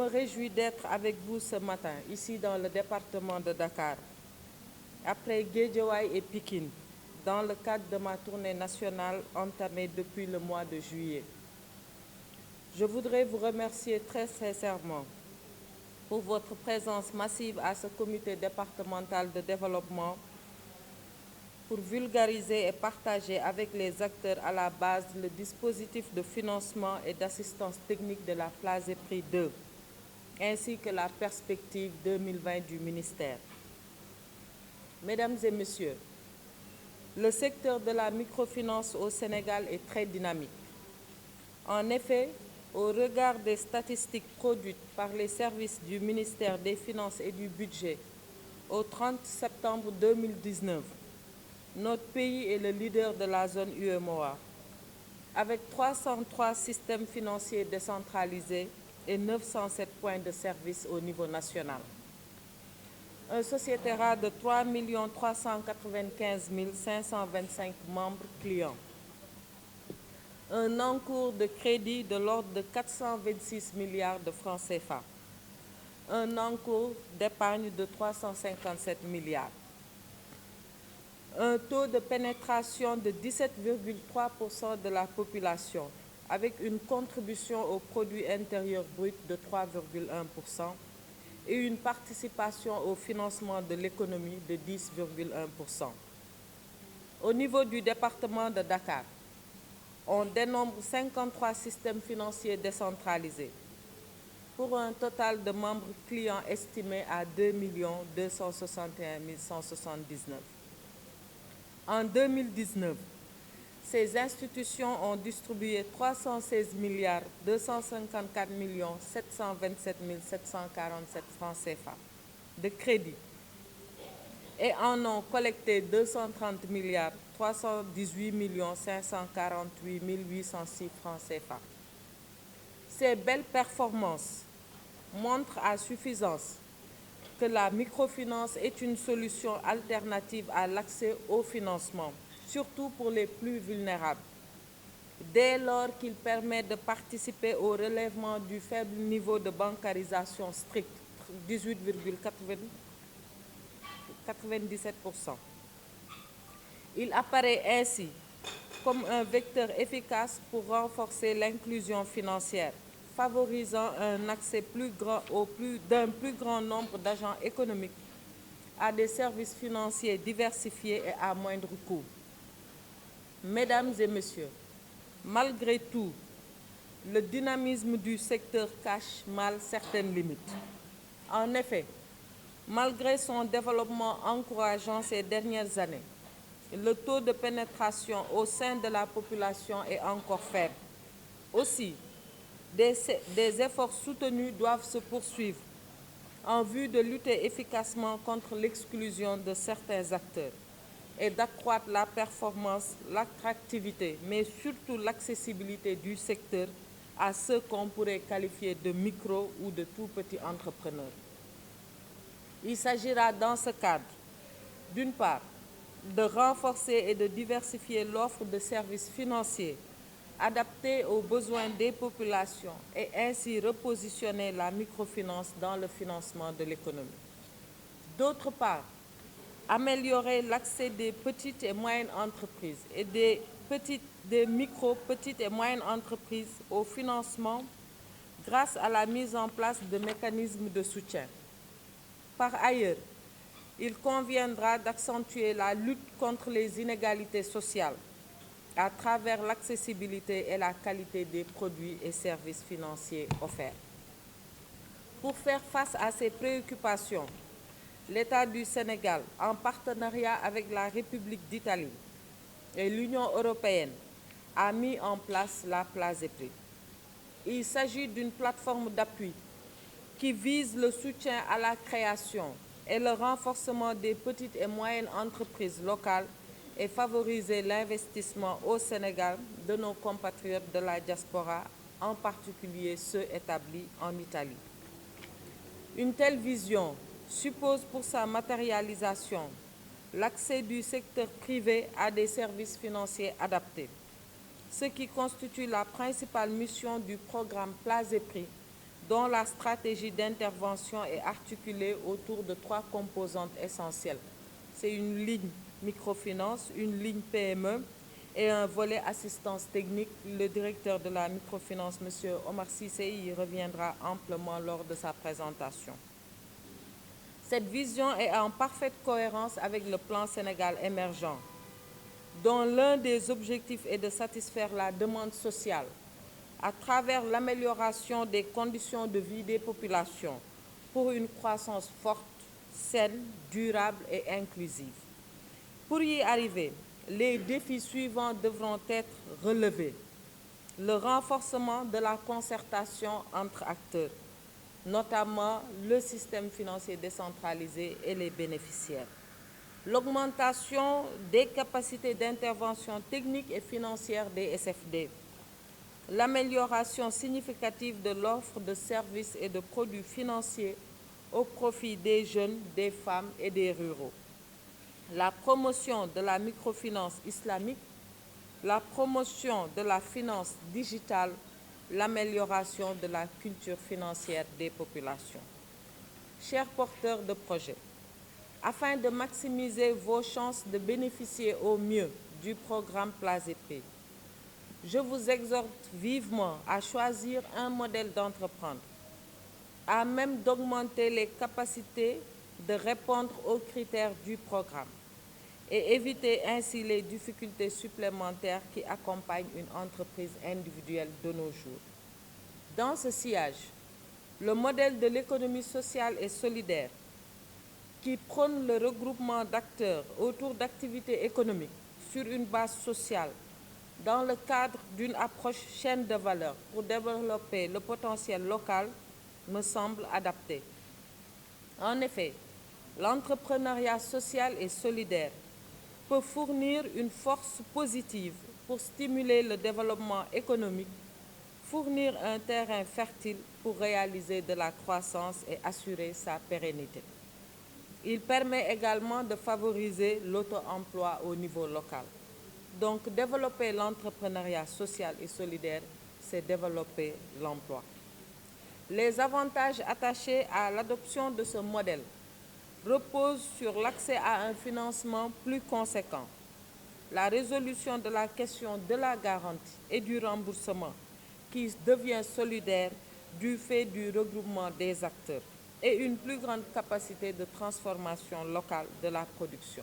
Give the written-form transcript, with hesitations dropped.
me réjouis d'être avec vous ce matin, ici dans le département de Dakar, après Guédiawaye et Pikine, dans le cadre de ma tournée nationale entamée depuis le mois de juillet. Je voudrais vous remercier très sincèrement pour votre présence massive à ce comité départemental de développement pour vulgariser et partager avec les acteurs à la base le dispositif de financement et d'assistance technique de la Plasépris 2, ainsi que la perspective 2020 du ministère. Mesdames et messieurs, le secteur de la microfinance au Sénégal est très dynamique. En effet, au regard des statistiques produites par les services du ministère des Finances et du Budget au 30 septembre 2019, notre pays est le leader de la zone UEMOA, avec 303 systèmes financiers décentralisés et 907 points de service au niveau national. Un sociétaire de 3 395 525 membres clients. Un encours de crédit de l'ordre de 426 milliards de francs CFA. Un encours d'épargne de 357 milliards. Un taux de pénétration de 17,3% de la population, avec une contribution au produit intérieur brut de 3,1% et une participation au financement de l'économie de 10,1%. Au niveau du département de Dakar, on dénombre 53 systèmes financiers décentralisés, pour un total de membres clients estimé à 2 261 179. En 2019, ces institutions ont distribué 316 254 727 747 francs CFA de crédit et en ont collecté 230 318 548 806 francs CFA. Ces belles performances montrent à suffisance que la microfinance est une solution alternative à l'accès au financement, surtout pour les plus vulnérables, dès lors qu'il permet de participer au relèvement du faible niveau de bancarisation strict, 18,97%. Il apparaît ainsi comme un vecteur efficace pour renforcer l'inclusion financière, favorisant un accès d'un plus grand nombre d'agents économiques à des services financiers diversifiés et à moindre coût. Mesdames et messieurs, malgré tout, le dynamisme du secteur cache mal certaines limites. En effet, malgré son développement encourageant ces dernières années, le taux de pénétration au sein de la population est encore faible. Aussi, des efforts soutenus doivent se poursuivre en vue de lutter efficacement contre l'exclusion de certains acteurs et d'accroître la performance, l'attractivité, mais surtout l'accessibilité du secteur à ceux qu'on pourrait qualifier de micro ou de tout petits entrepreneurs. Il s'agira dans ce cadre, d'une part, de renforcer et de diversifier l'offre de services financiers adaptés aux besoins des populations et ainsi repositionner la microfinance dans le financement de l'économie. D'autre part, améliorer l'accès des petites et moyennes entreprises et des micro, petites et moyennes entreprises au financement grâce à la mise en place de mécanismes de soutien. Par ailleurs, il conviendra d'accentuer la lutte contre les inégalités sociales à travers l'accessibilité et la qualité des produits et services financiers offerts. Pour faire face à ces préoccupations, l'État du Sénégal, en partenariat avec la République d'Italie et l'Union européenne, a mis en place la Plasépris. Il s'agit d'une plateforme d'appui qui vise le soutien à la création et le renforcement des petites et moyennes entreprises locales et favoriser l'investissement au Sénégal de nos compatriotes de la diaspora, en particulier ceux établis en Italie. Une telle vision suppose pour sa matérialisation l'accès du secteur privé à des services financiers adaptés, ce qui constitue la principale mission du programme Plasépris dont la stratégie d'intervention est articulée autour de 3 composantes essentielles. C'est une ligne microfinance, une ligne PME et un volet assistance technique. Le directeur de la microfinance, M. Omar Cissé, y reviendra amplement lors de sa présentation. Cette vision est en parfaite cohérence avec le plan Sénégal émergent, dont l'un des objectifs est de satisfaire la demande sociale à travers l'amélioration des conditions de vie des populations pour une croissance forte, saine, durable et inclusive. Pour y arriver, les défis suivants devront être relevés. Le renforcement de la concertation entre acteurs, notamment le système financier décentralisé et les bénéficiaires. L'augmentation des capacités d'intervention technique et financière des SFD. L'amélioration significative de l'offre de services et de produits financiers au profit des jeunes, des femmes et des ruraux. La promotion de la microfinance islamique, la promotion de la finance digitale, l'amélioration de la culture financière des populations. Chers porteurs de projets, afin de maximiser vos chances de bénéficier au mieux du programme PLASEP, je vous exhorte vivement à choisir un modèle d'entreprendre à même d'augmenter les capacités de répondre aux critères du programme et éviter ainsi les difficultés supplémentaires qui accompagnent une entreprise individuelle de nos jours. Dans ce sillage, le modèle de l'économie sociale et solidaire, qui prône le regroupement d'acteurs autour d'activités économiques sur une base sociale, dans le cadre d'une approche chaîne de valeur pour développer le potentiel local, me semble adapté. En effet, l'entrepreneuriat social et solidaire peut fournir une force positive pour stimuler le développement économique, fournir un terrain fertile pour réaliser de la croissance et assurer sa pérennité. Il permet également de favoriser l'auto-emploi au niveau local. Donc, développer l'entrepreneuriat social et solidaire, c'est développer l'emploi. Les avantages attachés à l'adoption de ce modèle reposent sur l'accès à un financement plus conséquent, la résolution de la question de la garantie et du remboursement qui devient solidaire du fait du regroupement des acteurs et une plus grande capacité de transformation locale de la production.